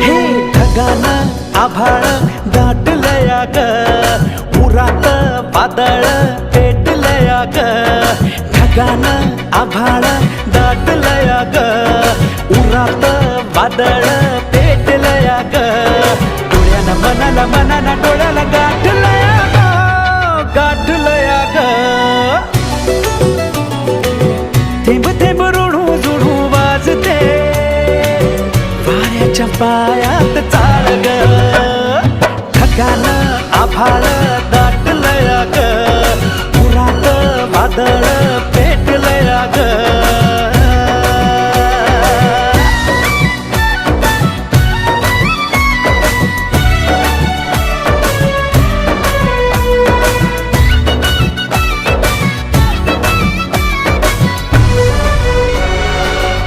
हे ढगानं आभाळ दाटलया ग, उरात वादळ पेटलया ग. ढगानं आभाळ दाटलया ग, उरात वादळ पेटलया ग. डोळ्यानं मनाला मनाला डोळ्याला गाठलया ग, गाठलया ग. थेंब थेंब ऋणू जुणू वाजते वाऱ्याच्या पायात चाळ ग.